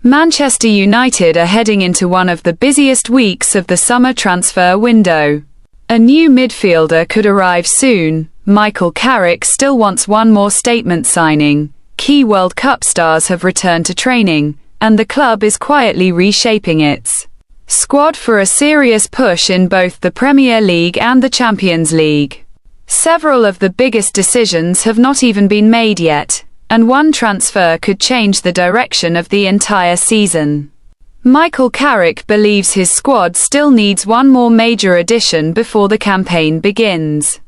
Manchester United are heading into one of the busiest weeks of the summer transfer window. A new midfielder could arrive soon. Michael Carrick still wants one more statement signing. Key World Cup stars have returned to training, and the club is quietly reshaping its squad for a serious push in both the Premier League and the Champions League. Several of the biggest decisions have not even been made yet, and one transfer could change the direction of the entire season. Michael Carrick believes his squad still needs one more major addition before the campaign begins.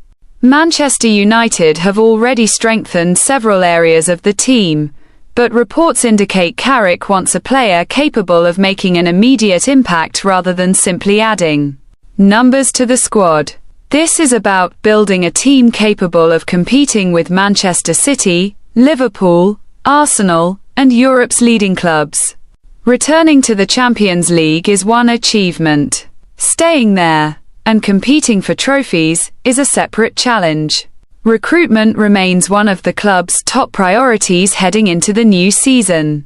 Manchester United have already strengthened several areas of the team, but reports indicate Carrick wants a player capable of making an immediate impact rather than simply adding numbers to the squad. This is about building a team capable of competing with Manchester City, Liverpool, Arsenal, and Europe's leading clubs. Returning to the Champions League is one achievement. Staying there and competing for trophies is a separate challenge. Recruitment remains one of the club's top priorities heading into the new season.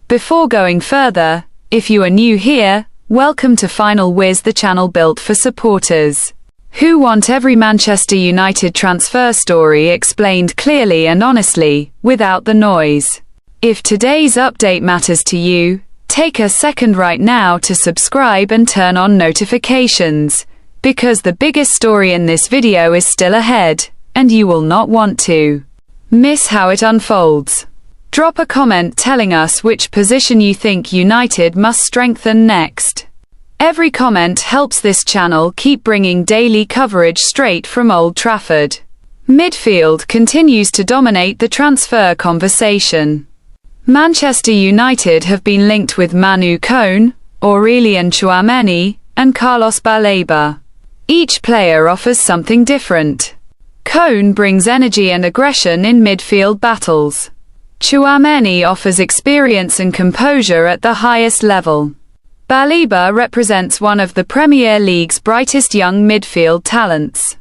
Before going further, if you are new here, welcome to Final Whiz, the channel built for supporters who want every Manchester United transfer story explained clearly and honestly, without the noise. If today's update matters to you, take a second right now to subscribe and turn on notifications, because the biggest story in this video is still ahead, and you will not want to miss how it unfolds. Drop a comment telling us which position you think United must strengthen next. Every comment helps this channel keep bringing daily coverage straight from Old Trafford. Midfield continues to dominate the transfer conversation. Manchester United have been linked with Manu Koné, Aurélien Tchouaméni, and Carlos Baleba. Each player offers something different. Koné brings energy and aggression in midfield battles. Tchouaméni offers experience and composure at the highest level. Baleba represents one of the Premier League's brightest young midfield talents.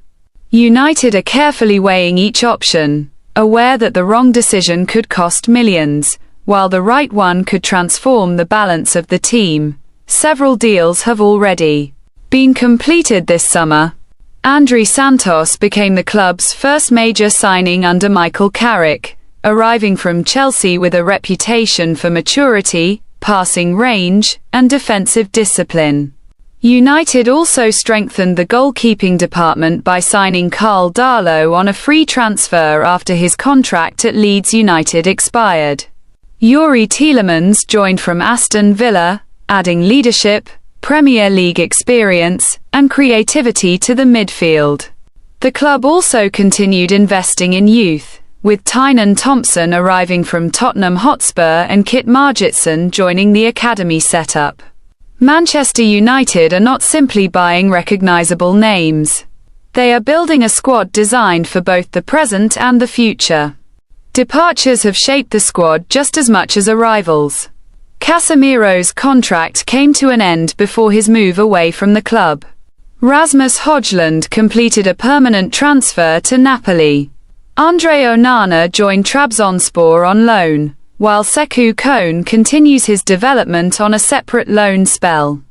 United are carefully weighing each option, aware that the wrong decision could cost millions, while the right one could transform the balance of the team. Several deals have already been completed this summer. André Santos became the club's first major signing under Michael Carrick, arriving from Chelsea with a reputation for maturity, passing range, and defensive discipline. United also strengthened the goalkeeping department by signing Karl Darlow on a free transfer after his contract at Leeds United expired. Youri Tielemans joined from Aston Villa, adding leadership, Premier League experience, and creativity to the midfield. The club also continued investing in youth, with Tynan Thompson arriving from Tottenham Hotspur and Kit Margitson joining the academy setup. Manchester United are not simply buying recognizable names. They are building a squad designed for both the present and the future. Departures have shaped the squad just as much as arrivals. Casemiro's contract came to an end before his move away from the club. Rasmus Højlund completed a permanent transfer to Napoli. Andre Onana joined Trabzonspor on loan, while Sekou Koné continues his development on a separate loan spell.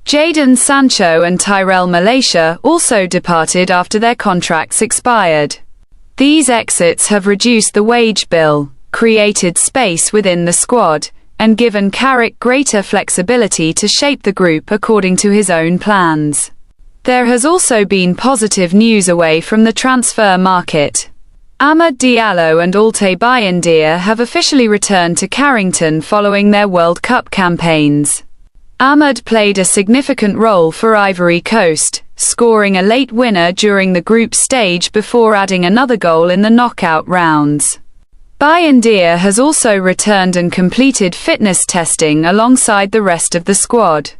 Jadon Sancho and Tyrell Malacia also departed after their contracts expired. These exits have reduced the wage bill, created space within the squad, and given Carrick greater flexibility to shape the group according to his own plans. There has also been positive news away from the transfer market. Amad Diallo and Altay Bayindir have officially returned to Carrington following their World Cup campaigns. Amad played a significant role for Ivory Coast, scoring a late winner during the group stage before adding another goal in the knockout rounds. Bayindir has also returned and completed fitness testing alongside the rest of the squad.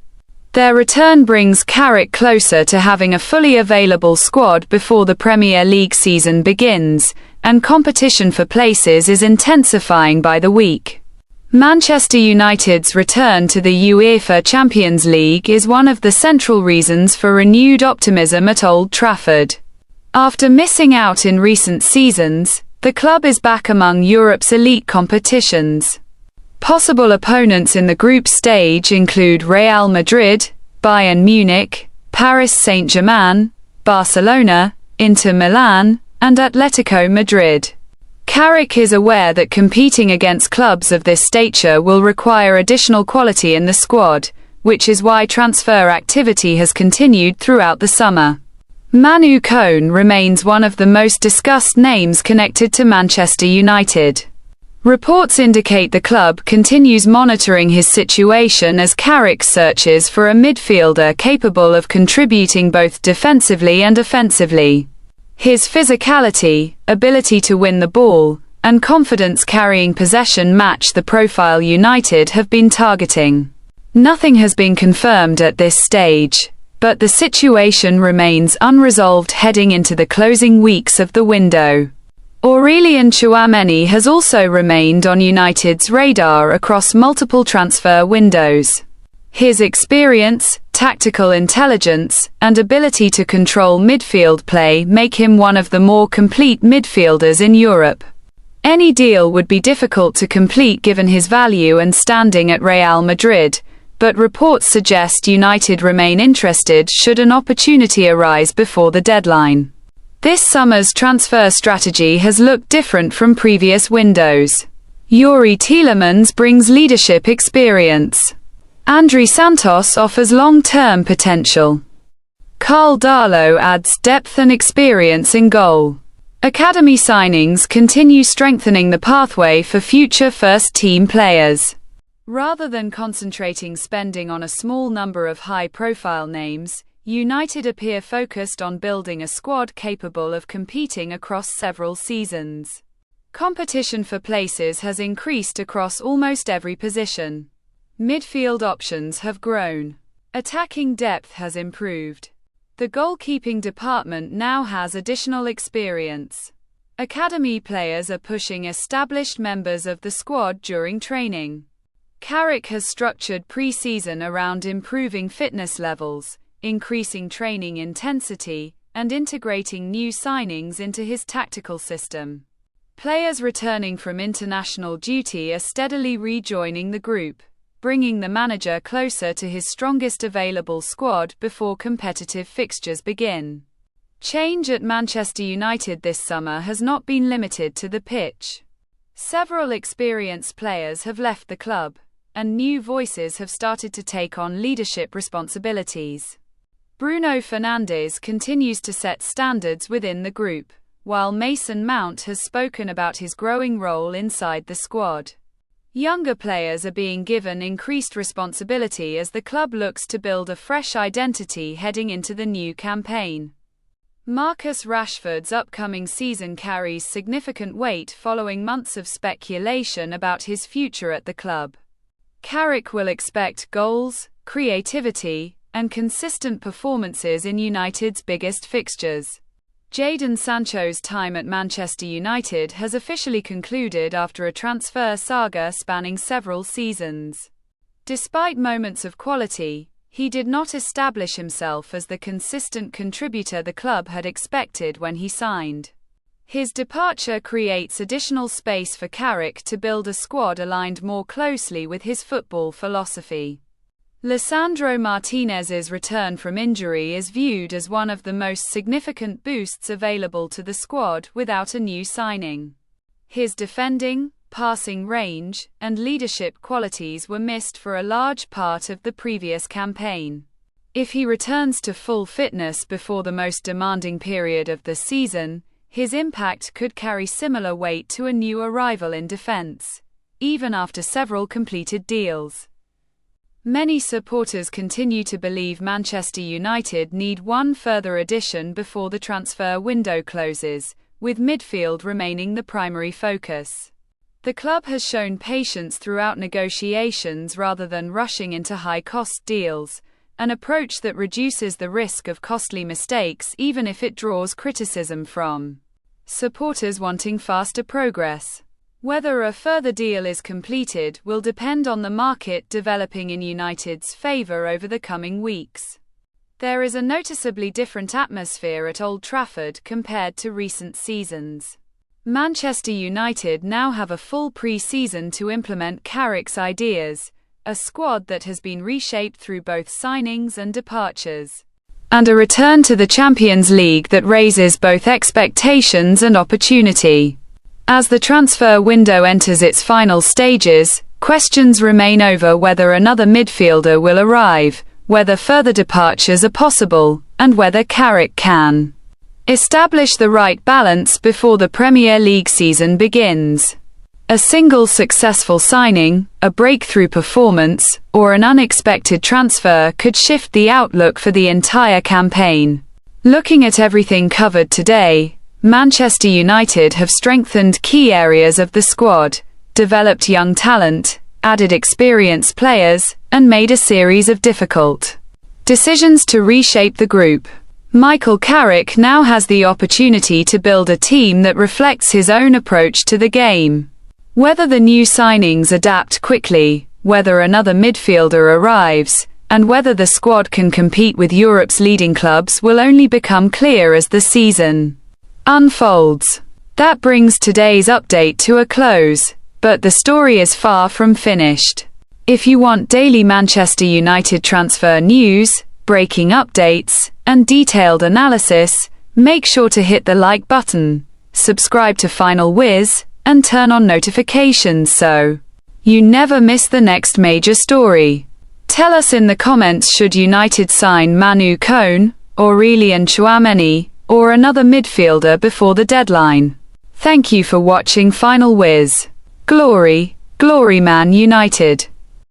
Their return brings Carrick closer to having a fully available squad before the Premier League season begins, and competition for places is intensifying by the week. Manchester United's return to the UEFA Champions League is one of the central reasons for renewed optimism at Old Trafford. After missing out in recent seasons, the club is back among Europe's elite competitions. Possible opponents in the group stage include Real Madrid, Bayern Munich, Paris Saint-Germain, Barcelona, Inter Milan, and Atletico Madrid. Carrick is aware that competing against clubs of this stature will require additional quality in the squad, which is why transfer activity has continued throughout the summer. Manu Koné remains one of the most discussed names connected to Manchester United. Reports indicate the club continues monitoring his situation as Carrick searches for a midfielder capable of contributing both defensively and offensively. His physicality, ability to win the ball, and confidence carrying possession match the profile United have been targeting. Nothing has been confirmed at this stage, but the situation remains unresolved heading into the closing weeks of the window. Aurélien Tchouaméni has also remained on United's radar across multiple transfer windows. His experience, tactical intelligence, and ability to control midfield play make him one of the more complete midfielders in Europe. Any deal would be difficult to complete given his value and standing at Real Madrid, but reports suggest United remain interested should an opportunity arise before the deadline. This summer's transfer strategy has looked different from previous windows. Youri Tielemans brings leadership experience. André Santos offers long-term potential. Karl Darlow adds depth and experience in goal. Academy signings continue strengthening the pathway for future first-team players. Rather than concentrating spending on a small number of high-profile names, United appear focused on building a squad capable of competing across several seasons. Competition for places has increased across almost every position. Midfield options have grown. Attacking depth has improved. The goalkeeping department now has additional experience. Academy players are pushing established members of the squad during training. Carrick has structured pre-season around improving fitness levels, increasing training intensity, and integrating new signings into his tactical system. Players returning from international duty are steadily rejoining the group, bringing the manager closer to his strongest available squad before competitive fixtures begin. Change at Manchester United this summer has not been limited to the pitch. Several experienced players have left the club, and new voices have started to take on leadership responsibilities. Bruno Fernandes continues to set standards within the group, while Mason Mount has spoken about his growing role inside the squad. Younger players are being given increased responsibility as the club looks to build a fresh identity heading into the new campaign. Marcus Rashford's upcoming season carries significant weight following months of speculation about his future at the club. Carrick will expect goals, creativity, and consistent performances in United's biggest fixtures. Jadon Sancho's time at Manchester United has officially concluded after a transfer saga spanning several seasons. Despite moments of quality, he did not establish himself as the consistent contributor the club had expected when he signed. His departure creates additional space for Carrick to build a squad aligned more closely with his football philosophy. Lisandro Martínez's return from injury is viewed as one of the most significant boosts available to the squad without a new signing. His defending, passing range, and leadership qualities were missed for a large part of the previous campaign. If he returns to full fitness before the most demanding period of the season, his impact could carry similar weight to a new arrival in defense, even after several completed deals. Many supporters continue to believe Manchester United need one further addition before the transfer window closes, with midfield remaining the primary focus. The club has shown patience throughout negotiations rather than rushing into high-cost deals, an approach that reduces the risk of costly mistakes even if it draws criticism from supporters wanting faster progress. Whether a further deal is completed will depend on the market developing in United's favour over the coming weeks. There is a noticeably different atmosphere at Old Trafford compared to recent seasons. Manchester United now have a full pre-season to implement Carrick's ideas, a squad that has been reshaped through both signings and departures, and a return to the Champions League that raises both expectations and opportunity. As the transfer window enters its final stages, questions remain over whether another midfielder will arrive, whether further departures are possible, and whether Carrick can establish the right balance before the Premier League season begins. A single successful signing, a breakthrough performance, or an unexpected transfer could shift the outlook for the entire campaign. Looking at everything covered today, Manchester United have strengthened key areas of the squad, developed young talent, added experienced players, and made a series of difficult decisions to reshape the group. Michael Carrick now has the opportunity to build a team that reflects his own approach to the game. Whether the new signings adapt quickly, whether another midfielder arrives, and whether the squad can compete with Europe's leading clubs will only become clear as the season unfolds. That brings today's update to a close, but the story is far from finished. If you want daily Manchester United transfer news, breaking updates, and detailed analysis, make sure to hit the like button, subscribe to Final Whiz, and turn on notifications so you never miss the next major story. Tell us in the comments, should United sign Manu Koné, Aurélien Tchouaméni, or another midfielder before the deadline? Thank you for watching Final Whiz. Glory, glory Man United.